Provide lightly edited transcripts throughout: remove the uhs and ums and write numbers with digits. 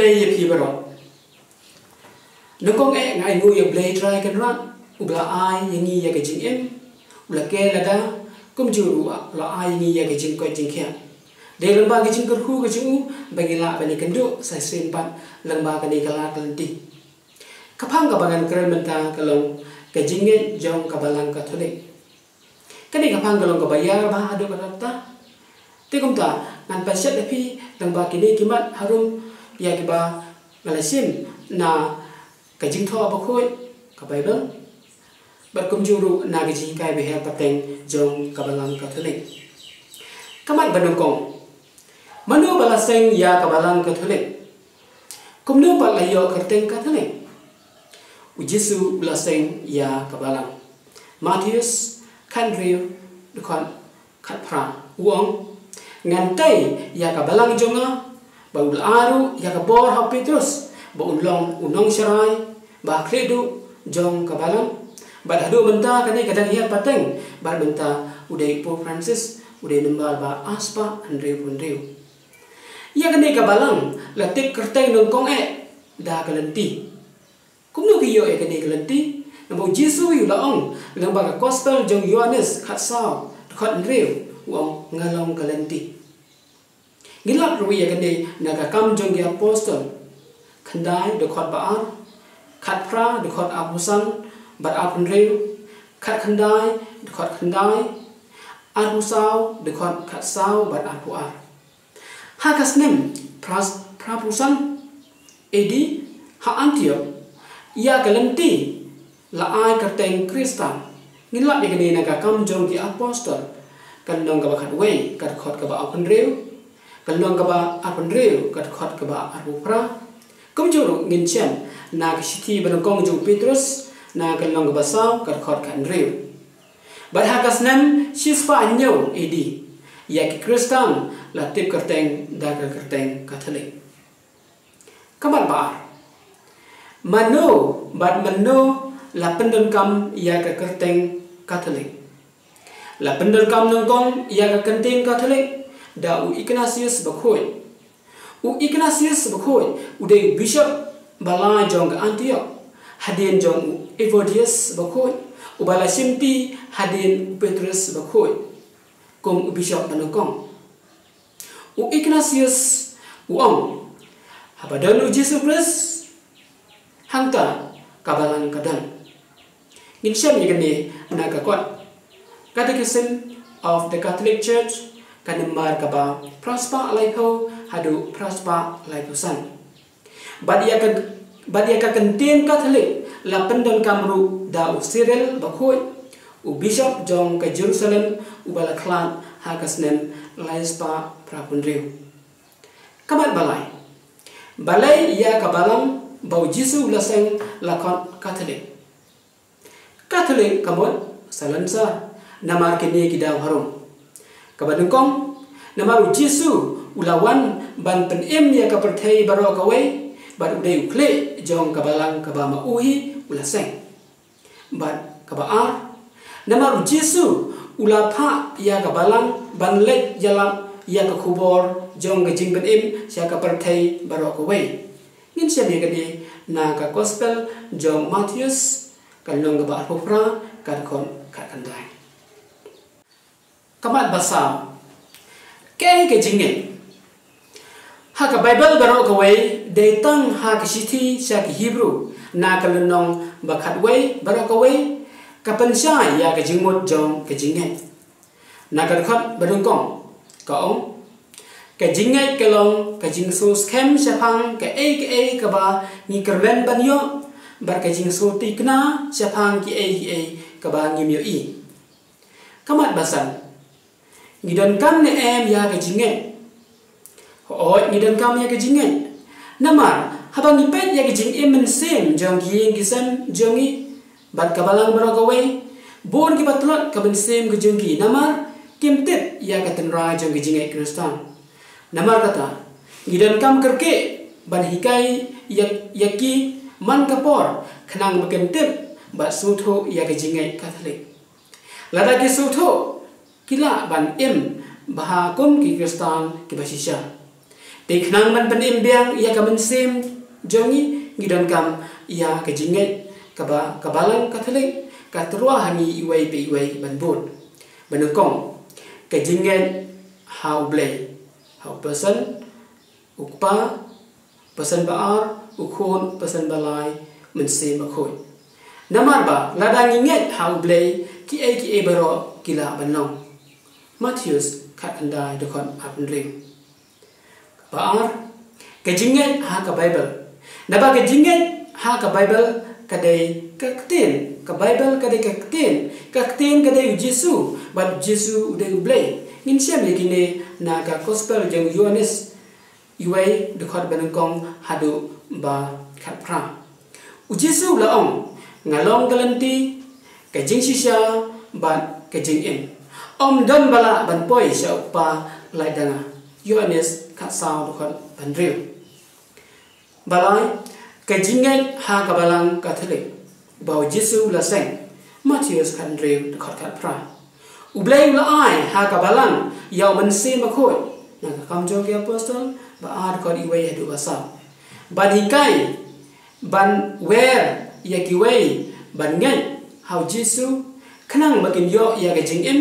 blay ye pi baro nokong ngai ngu ye blay try kan rat ubla ai yangi ye ke jing em ula ke lada kum juru la ai ni ye ke jing ko jing kya de lamba ke jing ko hu ke jing bagi la bani kendo sai sin pat lamba ke ni kala kelti kapang ka bangan keren menta kalong ke jing jong ka balang ka thole kani kapang kalong ka bayar ba adu ka ta te kum ta ngan paset le pi lamba ke ni kimat harum ya ke ba ngalasim na ke jing tho ba khoi ka bible bat kum juru na ke jing kai be ha pateng jong kabalang katolik kamat banongkong manu balaseng ya kabalang katolik kumno balayo kerteng katolik ujisu balaseng ya kabalang Matius Kandriu dekon katpra uang ngantai ya kabalang jonga baul aru ya kabor ha Petrus ba unong serai ba kredu jong kabalang bad hadu benta kani kadang hiat pateng bad benta udai Pope Francis udai nembal ba aspa Andrew ya kani kabalang latik kerteng nongkong da kalenti kumno kiyo kani kalenti namo Jesu yu laong lamba gospel jong Yohanes khatsau khot Andrew wong ngalong kalenti gilap ruwi kani naga kam jong ya apostle khandai de khot baar khatpra de khot abusan bat apun reu khat khandai dekhot khandai anu sau dekhot khat sau bat apu ar hakas nem prapusan edi ha Antioch ya kalenti la ai kerteng Kristan ngilap ye kene naga kam jong ki apostol kan nong ka khat wei kat khot ka ba apun reu kan nong ka ba apun reu kat khot ka ba apu pra kum juru ngin chen na ki sithi ban kong jong Petrus na kan long basau kat khot kan reu bat hakas nam shispa nyo edi ya ki Kristan la tip kerteng da kerteng Katolik kamat ba mano la pendon kam ya ka kerteng Katolik la pendon kam nongkong ya ka kerteng Katolik da u Ignatius bakhoi ude bishop bala jong Antioch hadin jong Evodius bakhoi ubala simti hadin Petrus bakhoi kum bishop nanokong u Ignatius uang habadan Jesus Christ hangta kabalan kadan Insyam igani nagakot Catechism of the Catholic Church kanembar kaba prospa laipo hadu prospa laiposan badia ka kenten Catholic la pendon kamru da u Cyril bakhoi u bishop jong ka Jerusalem u bala klan hakasnen laispa prapundriu kamat balai ya kabalang bau Jesu laseng lakon Catholic kamot salansa namar kini kidaw harum kabadengkong namaru Jesu ulawan ban penem ya kaperthai baro kawai bad udai ukle jong kabalang kabama uhi ulaseng bad kabaar namaru Jesu ulapha ya kabalang ban lek jalam ya kakubor jong gajing penem ya kaperthai baro kawai ngin siya gadi na ka gospel jong Matius kanong gaba popra kadkon kakandai kamat basa ke jinge ha ka Bible baro kawai de tang ha ka sithi sya ki Hebrew na kalonong bakhat wei baro kawai kapansya ya ka jingmot jong ka jinge na kadkot badungkong kaong ka jinge kelong ka jingso scam syapang ka ka ba ni kerben banyo bar ka jingso tikna syapang ki ka ba ngimyo i kamat basan ngidon kam ne em ya ka jinge ho ngidon kam ya ka jinge namar habang ipet ya ka jing em men sem jong gi gisam jongi bat kabalang baro kawai bon ki batlot ka ben sem ka jongi namar kimtet ya ka tenra jong gi jinge Kristan namar kata ngidon kam kerke ban hikai yaki man kapor khnang bakentep ba sutho ya ka jinge Katolik lada ki sutho kila ban em baha kum ki Kristan ki basisya Te khnang man ban imbiang ya ka man sem jongi ngidon kam ya ka jinget ka balang Catholic ka trua hangi iwai pe iwai ban bot banukong ka jinget how blay how person ukpa person baar ukhon person balai man sem akhoi namar ba ladang inget how blay ki e baro kila banong Matthews khatandai dokon apn ring baar ka jinget ha ka Bible naba ka jinget ha ka Bible kadai kakten ka Bible kadai kakten kadai Jesu bat Jesu udai ublay ngin siam yakine na ka gospel jeng Yohanes iwai dekat banengkong hadu ba khat pra u Jesu laong ngalong galanti ka jing sisya bat ka jing in om don bala ban poi sya upa lai danga Yohanes khat saw dekat bandril balai ka jinget ha ka balang Catholic bao Jesu la seng Matthews khan rew dekat khat pra ublay la ai ha ka balang yaw man se ma khoi na ka kam jo ke apostol ba ar ko iway hadu basa ban hikai ban wer ya ki way ban ngai how Jesu khnang makin yo ya ga jing im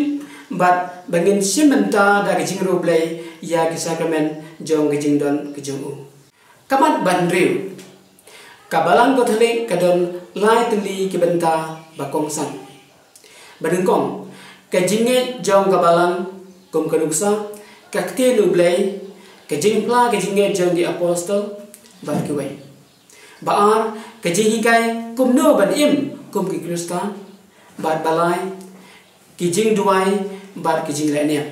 bat bangin simenta da ga jing ro blay ya ki sacrament jong ga jing don ga jong u kamat ban rew kabalang Catholic kadon lai teli ki benta bakong san badengkong ka jinget jong kabalang kum kanuksa kakte nu blay ka jingpla ka jinget jong di apostol bat ki way baar ka jingikai kum no ban im kum ki Kristan bat balai ki jing duai bat ki jing lenia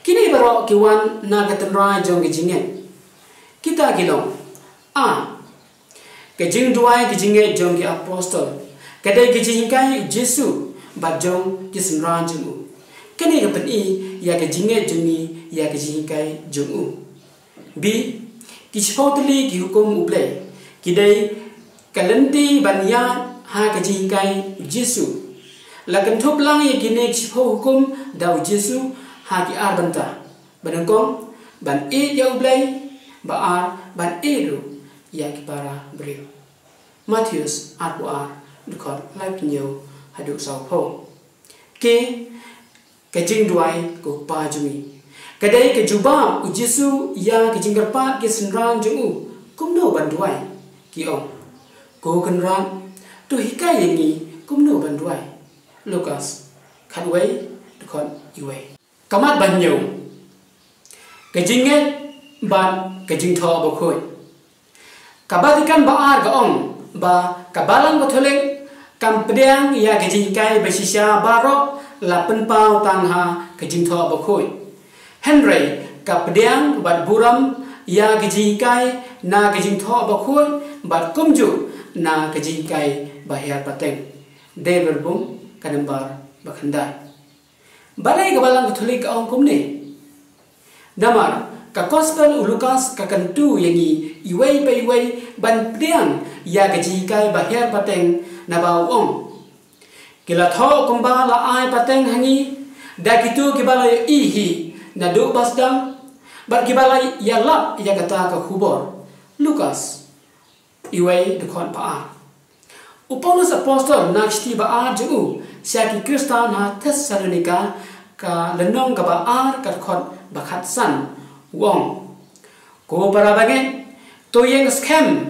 kini baro ki wan na ka tenra jong ki jinget kita kilong ka jing duai ki jinget jong ki apostol kadai ki jingikai Jesu bat jong ki senran jong u kini ka pen i ya ka jinget jong ni ya ka jingikai jong u bi ki chpotli ki hukum ublay kidai kalenti banya ha ka jingikai Jesu la kan thop lang ye kine chpo hukum daw Jesu ha ki ar banta banangkong ban e ya ublay ba ar ban e ru ya ki para brio Matthews ar dekot live new hadu sau po ke ka jing duai ko pa jumi kadai ka juba u Jesu ya ka jing garpa ke senrang jung u kum no ban duai ki ong ko kan ran tu hikai yengi kum no ban duai Lucas khatway dekot iway kamat ban nyu ka jinget ban ka jing tho ba khoi kabatikan ba ar ga ong ba kabalang Catholic kam pedang ya ka jingai ba sisya baro la pen pau tang ha ka jing tho ba khoi Henry ka pedang bat buram ya ka jingai na ka jing tho ba khoi bat kumju na ka jingai ba her pateng David bum kanambar ba khandai balai kabalang Catholic ka ong kumni damar ka gospel Lucas ka kantu yangi iway pa iway ban priang ya ka jingai ba her pateng na ba ong kila tho kumba la ai pateng hangi da kitu kibala i hi na do basdam bar kibala ya la ya kata ka khubor Lucas iway de kon pa Paulus apostol naksti ba a ju sia ki Kristan ha Thessalonica ka lenong ka ba ar ka khot ba khat san wong ko para bagen to yeng scam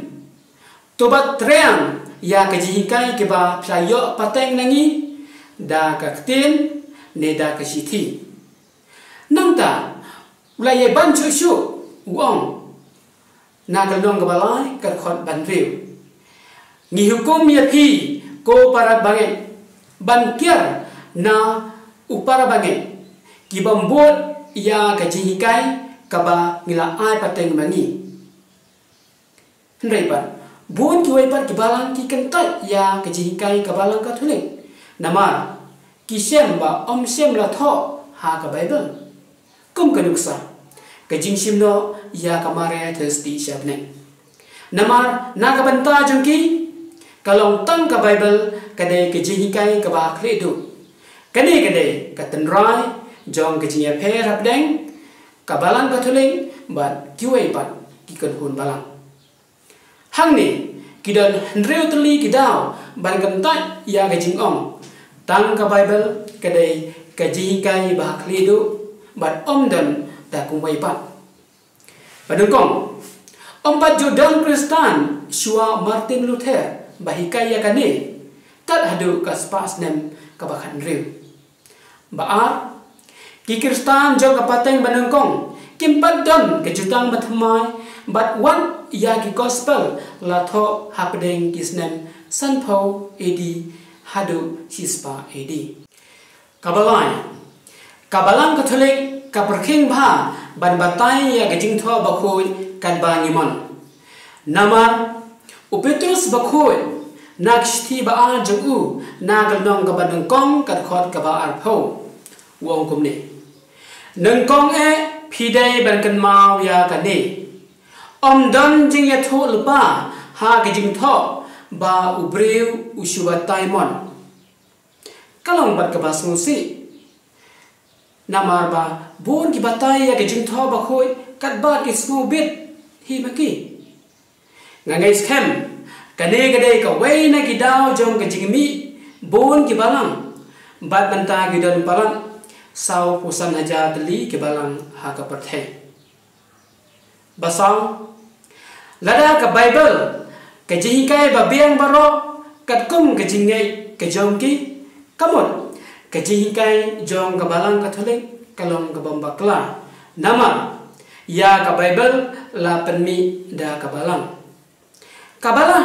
to ba treang ya ka jihikai ke ba playo pateng nangi da ka ktin ne da ka sithi nang ta ulai ban chu chu wong na ka long ka balai ka khot ban riu ni hukum ya phi ko para bagen ban kier na upara bagen ki bambot ya ka jihikai kaba ngila ai pateng mangi hendai pan bon ki wai pat ki balang ki kentai ya ka jihikai ka balang ka thuling namar ki sem ba om sem la tho ha ka Bible kum ka nuksa ka jing sim no ya ka mare thirsty shabne namar na ka banta jungki kalong tang ka Bible ka de ka jihikai ka ba khledu kane ka de ka tenrai jong ka jinya phe rap deng kabalang Catholic bat kiwei bat kikan hun balang hang ni kidan hendreu teli kidau ban gamtai ya ga jing ong tang ka Bible kadai ka ji kai ba khlidu bat dan da kumwei pat padengkong Ompat Jordan Kristan Shua Martin Luther bahikai ya kane kat hadu kaspas nem kabakan riu baar ki Kristan jong kapateng banengkong kimpat don kejutang batmai bat wan ya ki gospel latho hapdeng kisnem sanpo edi hadu hispa edi kabalang Katolik kaperking bha ban batai ya gejing tho bakoi kan bangimon namar upetrus bakoi nakshti ba jung nagal nong ka banengkong kat khot ka ba arpho wong kumne nengkong pidai ban kan mau ya kane don jing ya tho lupa ha gejing tho ba ubreu usuba taimon kalong bat ka basmusi namar ba bon ki batai ya gejing tho bakoi kat ba ki small bit hi maki ngangai scam kane gade ka wei na ki dau jong ka jingmi bon ki balang bat banta ki don balang sau pusan haja teli ki balang ha ka perthai basang lada ka Bible ka jing kai ba biang baro kat kum ka jingai ka jong ki kamot ka jing kai jong ka balang Katolik kalong ka bambakla nama ya ka Bible la penmi da kabalang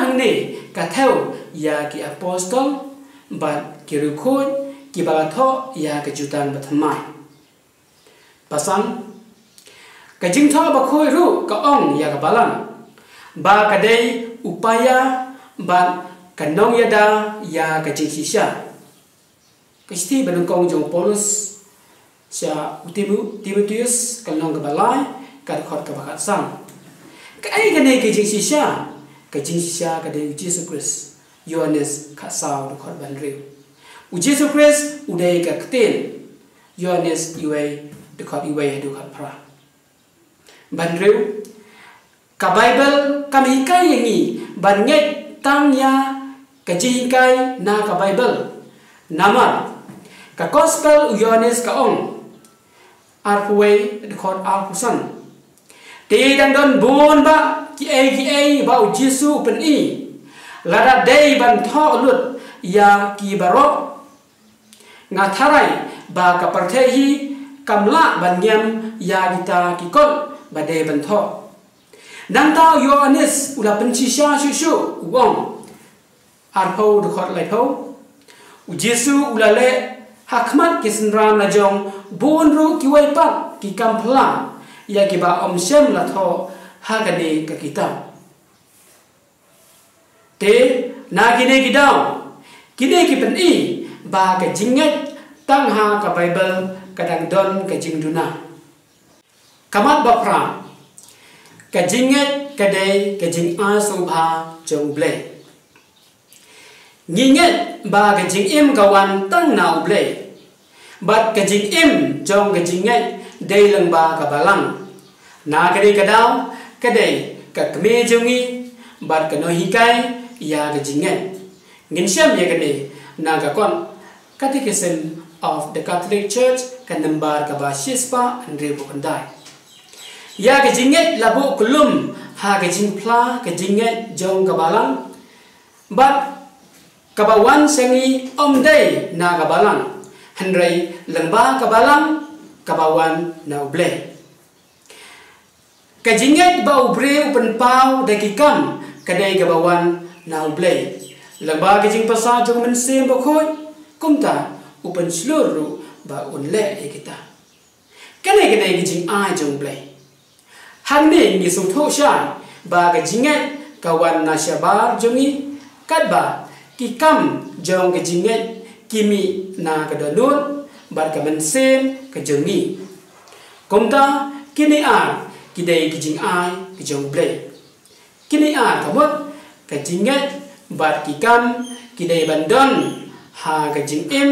hang ni ka theo ya ki apostol bat ki rukhoi ki balatho ya ka jutan bathamai pasang ka jingtho ba khoi ru ka ong ya ka balang ba ka dei upaya ba ka nong yada ya ka jingsisha ka sti banungkong jong Paulus sya Timotheus ka nong ka balai kad khot ka bakat sang ka ai ka nei ka jingsisha ka dei Jesus Christ Yohanes ka saw khot ban riu Jesus Christ udai ka kten Yohanes iwei de khot iwei du khat pra ban riu ka Bible ka mi kai yangi ban ngai tang ya ka ji kai na ka Bible nama ka gospel Yohanes ka ong arpuwei de khot arpusan te dang don bon ba ki ai ba Jesu pen i lada dei ban tho lut ya ki baro ngatharai ba ka parthe hi kamla ban nyam ya kita ki kon ba dei ban tho nang tao Yohanes ula penci sha shu wong arpo de khot lai pho Jesu ula le hakmat kisnram na jong bon ru ki wai pat ki kampla ya ki ba shem la tho ha ka de ka kita te na ki ne ki dau ki ne ki pen i ba ka jinget tang ha ka Bible ka dang don ka jingduna kamat ba pra ka jinget ka de ka jing a so bha jong ble nginget ba ka jing im ka wan tang nau ble bat ka jing im jong ka jinget dei lang ba ka balang na ka dei ka dau ka dei ka kme jongi bat ka no hikai ya ka jinget ngin syam ya ka dei na ka kon Catechism of the Catholic Church ka nambar ka ba shispa andre bu kandai ya ka jinget labu kulum ha ka jingpla ka jinget jong ka balang bat ka ba wan sangi dei na ka balang hanrei lengba ka balang kabawan na uble kajinget ba ubre upen pau dakikam kadai kabawan na uble lengba kajing pasa jong mensem bakoi kumta upen seluruh ba unle kita kanai kadai kajing a jong uble hanne ni sum tho sha ba kajinget kawan na syabar jongi kadba kikam jong kajinget kimi na kadanun bar ka mensem ka jongi komta kini a kidai kijing ai ki jong ble kini a kamot ka jinget bar kikam kidai bandon ha ka jing im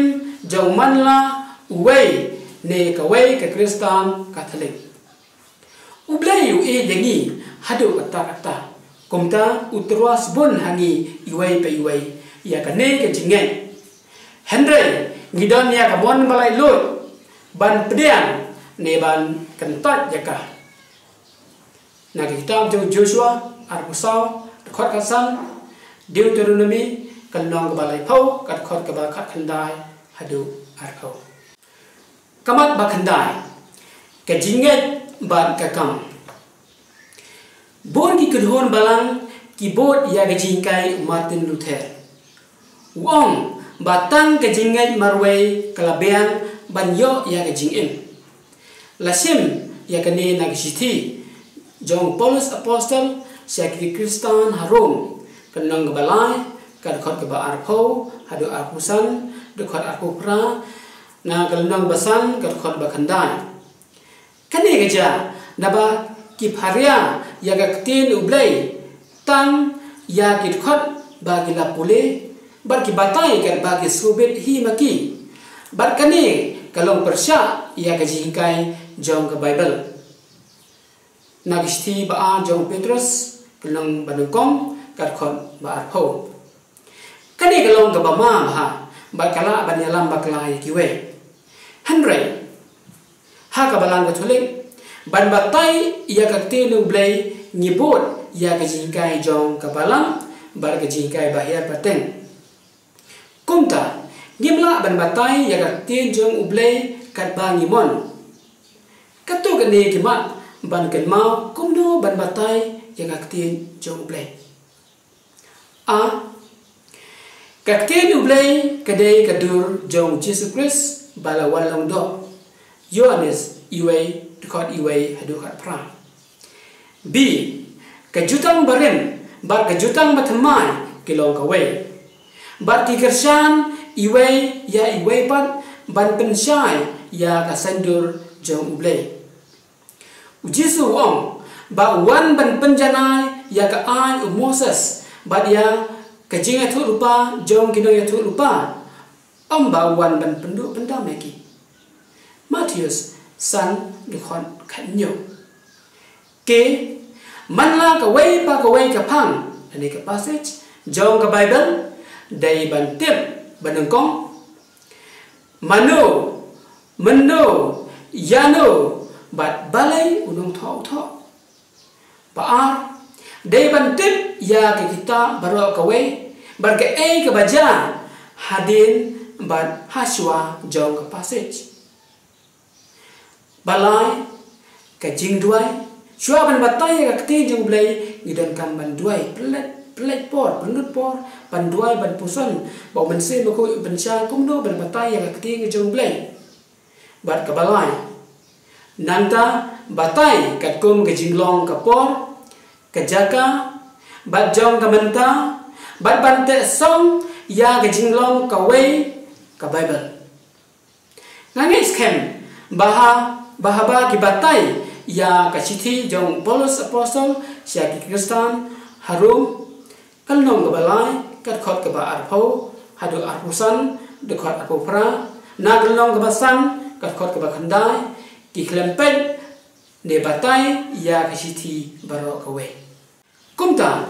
jong manla uwei ne ka wei ka Kristan Katolik uble yangi hadu kata kumta utruas bun hangi iwai pe iwai ya kane ke jingen Henry ngidon ya kabon balai lut ban pedian ne ban kentat jaka na kitab Joshua arbusau khot kasan Deuteronomy kanong balai phau kat khot ka ba khat khandai hadu arkhau kamat ba khandai ke jinget ban kakam Bor ki kedhon balang ki bot ya gajingkai Martin Luther. Wong batang gajingai marway kalabean banyo ya gajingin. Lasim ya kane nagsiti John Paulus Apostle syakri Kristan harum kenang balai kad khot ke ba arpho hadu arpusan de khot arpupra na kalnang basan kad khot ba khandai. Kane gaja naba ki pharia ya gaktin ublai tang ya git khot bagi lapule bar ki batai kan bagi subet hi maki bar kane kalong persya ya gajingkai jong ke Bible nagishti ba jong Petrus kalong banukong kat khot ba arpho kane kalong ke bama ha ba kala banyalam baklai kiwe Henry ha ka balang katholik ban batai ya kakte nu blai ngibot ya gajingkai jong kapalang bar gajingkai bahir paten kumta ngimla ban batai ya kakte jong ublai kat bangimon katu gane kimat ban kenmau kumno ban batai ya kakte jong ublai a kakte nu blai kadai kadur jong Jesus Christ bala walong do Yohanes iway dekat iway hadu kat pra B kejutang barem bar kejutang mathmai kilong kawai bar kikersan iway ya iway pat ban pensyai ya kasandur jong ublay ujisu ong ba wan ban penjanai ya ka ai Moses ba dia kejinga thu lupa jong kinong ya thu lupa ba wan ban penduk pendameki Matthews san được khon khẩn nhiều kế man la ka wei pa ka wei ka phang ani ka passage jong ka Bible dai ban tiếp ban kong mano yano bat balai unong tho pa dai ban tiếp ya ka kita baro ka wei bar ka ka baja hadin ban haswa jong ka passage balai ka jing duai shua ban batai ka kti jong blai ngidon kam ban duai plet por penut por ban duai ban puson ba ban se ba ko ban sha kum no ban batai ka kti jong blai bat ka balai nanta batai ka kum ka jinglong ka por ka jaka bat jong ka menta bat ban te song ya ka jinglong ka wei ka Bible ngangai scam bahaba ki batai ya kasithi jong Paulus Apostle syaki Kristan harum kalnong ka balai kat khot ka ba arpho hadu arpusan de khot arpopra na kalnong ka basan kat khot ka ba khandai ki klempet ne batai ya kasithi baro ka we kumta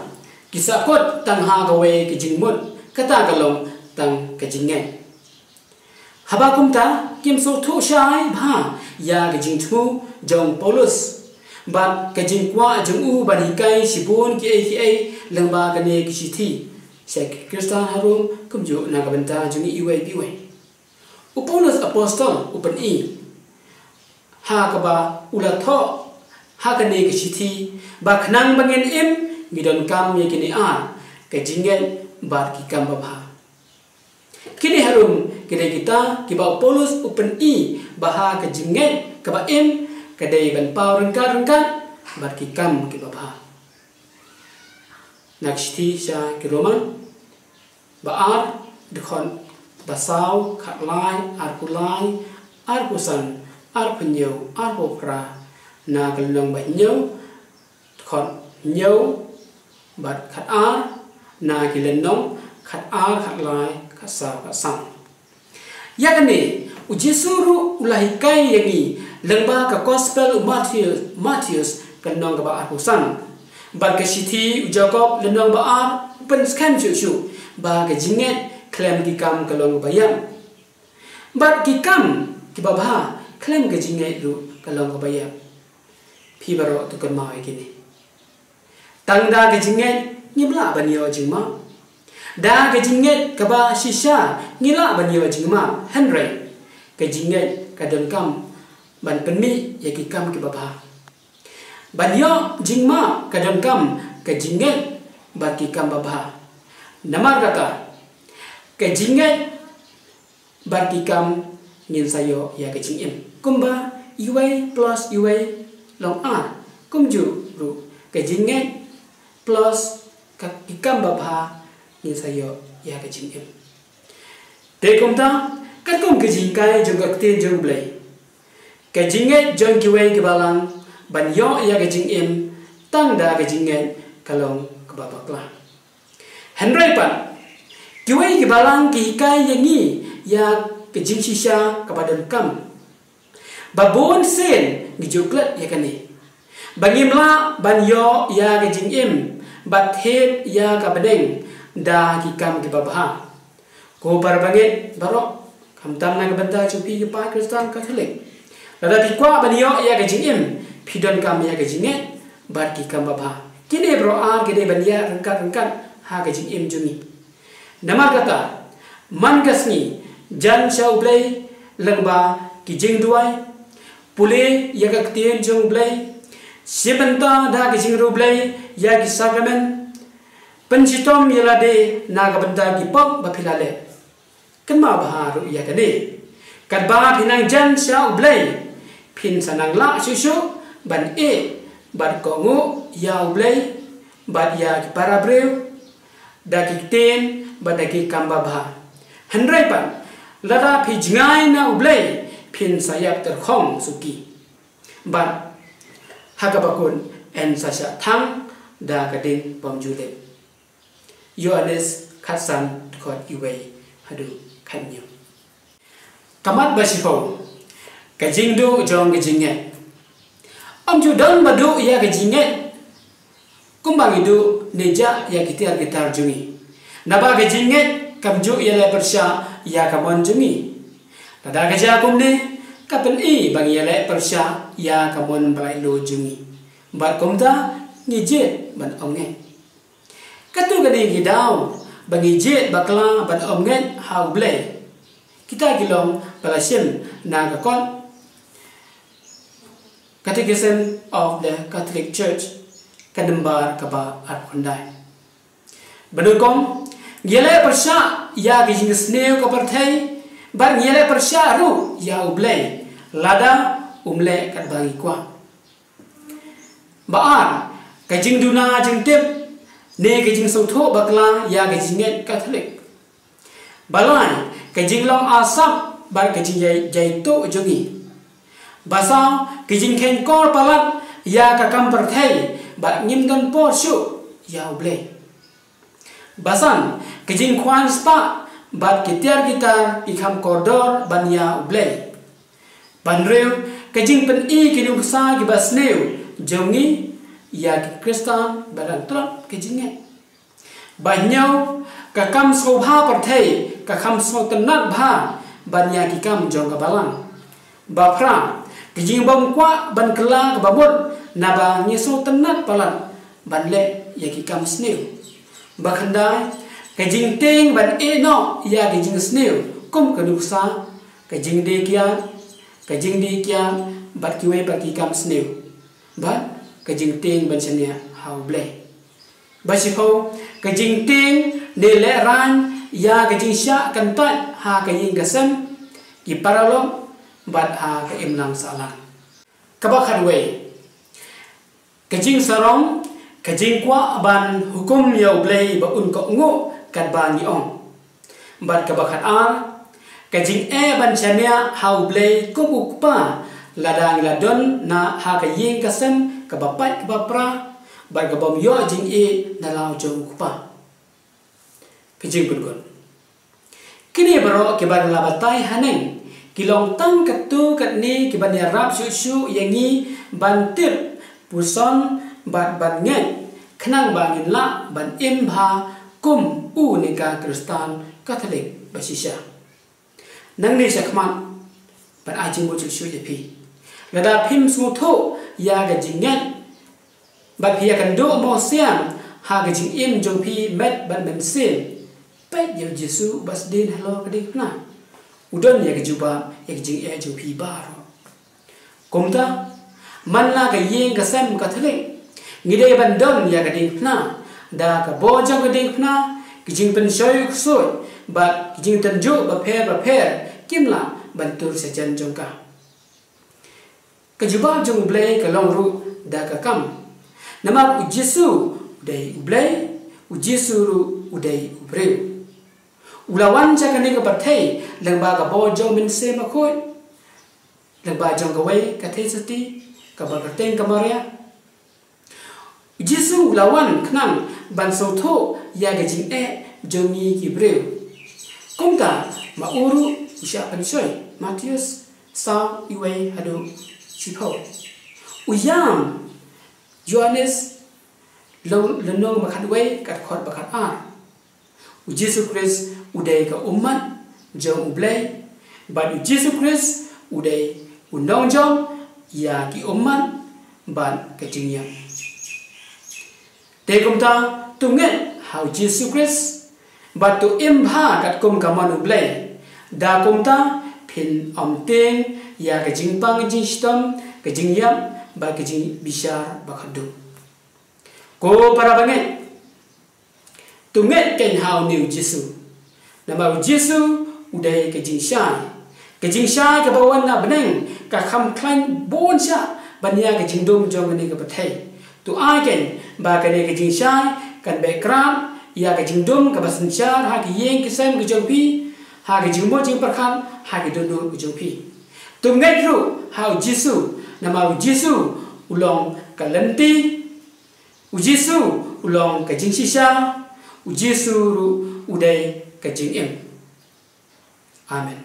kisakot tang ha ka we ki jingmut kata kalong tang ka jingen haba kumta kim so thu shai bha ya ka jing thu jong Paulus ban ka jing kwa jong u ban hikai sibun ki ai lengba ka ne ki sithi sek Kristan harum kum ju na ka banta jong iwai biwai u Paulus Apostle upan ha ka ba ula tho ha ka ne ki sithi ba khnang bangen im ngidon kam ye ki ni a ka jingen bar ki kam ba kini harum kini kita kiba Paulus upen baha ke jingen kaba im kadai ban pau rengkat bar ki kam kiba bah nakshti sha ki roman baar dekhon basau khat lai ar kulai ar kusan ar penyau ar popra na kalong ba nyau khon nyau bat khat ar na ki lenong khat ar khat lai kasau kasang yakni ujisuru ulahikai yangi lengba ka gospel Matthews kanong ba arpusan bar ke sithi Jacob lenong ba ar pen scam chu ba ke jinget klem ki kam kalong bayam bar ki kam ki ba klem ke jinget ru kalong bayam phi baro to kan ma ai kini tangda ke jinget ngibla banyo jingma da ke jinget ka ba shisha ngila banyo jingma Henry ke jinget ka don kam ban penmi ya ki kam ki ba banyo jingma ka don kam ke jinget ba ki kam ba namar kata ke jinget ba ki kam ngin sayo ya ke jingim kumba uai plus uai long a kumju ru ke jinget plus ikam babha ni sayo ya ke jingim te kumta kat kum ke jingkai jong te jong blai ke jinget jong kiwei ke balang ban yo ya ke jingim tang da ke jinget kalong ke babakla Henry pan kiwei ke balang ki kai yangi ya ke jing shisha kepada kam babon sen gijuklet ya kani bangimla ban yo ya ke jingim bat het ya ka bedeng da ki kam ki babha ko par banget barok kam tam na banta chupi ki pa Kristen Katolik lada pi kwa ban yo ya ka jingim pidon kam ya ka jinget bat ki kam babha kine bro a gede ban ya rengkat ha ka jingim jumi nama kata man gasni jan chau blai lengba ki jing duai pule ya ka tien jong blai sebenta da ki jing ru blai ya ki sakramen penjitom yelade naga benda ki pop bapilale kenma baharu ya kade kat ba pinang jan sya ublai pin sanang la susu ban ban kongu ya ublai bad ya ki parabreu da ki ten bad ki kamba ba handrai pan lada pi jingai na ublai pin sayap terkhong suki ban hakabakun en sasya thang da kading pamjule Yohanes khasan khot iwei hadu khanyo kamat basifo kajingdu jong kajinget amju dan badu ya kajinget kumbang itu neja ya gitar jungi naba kajinget kamju ya le persya ya kamon jungi tada kaja kumne kapen bang ya le persya ya kamon balai lo jungi bat komda ngejet ban omnget katu gadi gidau bagi jet bakla ban omnget hau blai kita gilong palasim na kakon Catechism of the Catholic Church kadembar kaba at kondai benukong gele persya ya gijing sneu kaparthai bar gele persya ru ya ublai lada umle kat bagi kwa baar kajing duna jing tip ne kajing sotho bakla ya kajinget Catholic balai kajing long asap bar kajing jai to jogi basau kajing ken kor palat ya kakam perthai bar ngimgan por shu ya uble basan kajing kwan spa bar kitiar gitar ikham koridor ban ya uble banreu kajing pen kidung sa gibasneu jongi ya Kristen barang trap kejinget banyau kakam sobha perthai kakam so tenat bha banya kikam jong kabalang bapra kejing bom kwa ban kela kababot naba nyeso tenat palan banle ya kikam sneu bakhandai kejing ting ban no ya kejing sneu kum keduksa kejing de kian bat kiwe bat kikam sneu bat kajing ting bansanya hau blai basiko kajing ting ne le ran ya kajing sya kantat ha kajing gasem ki paralom bat ha ka imlang salang kabakhan we kajing sarong kajing kwa ban hukum ya blai ba un ko ngo kat ban ni ong bat kabakhan ar kajing bansanya hau blai ko ukpa ladang ladon na ha kajing gasem kabapat kabapra bar kabam yo jing na lao jong kupa kejing pun kini baro ke bar labatai haneng kilong tang katu kat ni ke ban rap su yangi bantir puson bat ban ngen khnang bangin la ban imha kum unika Kristan Katolik basisha nang ni sakman ban ajing mo chu pi lada phim su tho ya ga jingen bat pia kan do mo siam ha ga jing im jong pi met ban ben sim pe yo Jesu bas din hello ka dik na udon ya ga juba ya ga jing e jong pi ba ro komta man la ga yeng ga sem Katolik ngide ban don ya ga dik na da ka bo jong ga dik na ki jing pen shoy so ba ki jing tan jo ba pher kim la ban tur se jan jong ka juba jong blay ka long ru da ka kam nama u Jesu dai blay u Jesu ru u dai u bre ulawan cha ka ni ka pathai lang ba ka bo jong min se ma khoi lang ba jong ka wai ka the sati ka ba ka teng ka maria Jesu ulawan khnang ban so tho ya ga jing e jong ni ki bre kom ta ma uru isha pan soi Matius sa iwe hadu sipo uyam Yohanes lenong makan we kat khot bakat a Jesu Christ udai ka umat jong ublay ban Jesu Christ udai unong jong ya ki umat ban ka jingya te kumta tunget how Jesu Christ but to imha kat kum kaman ublay da kumta pin omting ya ka jingpang jing stom ka jingyam ba ka jing bishar bakhadu ko para banget tunget ken how new Jesu nama Jesu udai ka jing shai ka bawan na beneng ka kham klan bon sha banya ka jing dum jong ni ka pathai tu ai ken ba ka ne ka jing shai kan background ya ka jing dum ka basan char ha ki yeng ki sam ka jong pi ha ka jing mo jing parkham ha ki don do ka jong pi tunget ru how Jesu nama Jesu ulong ka lenti Jesu ulong ka jing shisha Jesu ru udai ka jing em amen.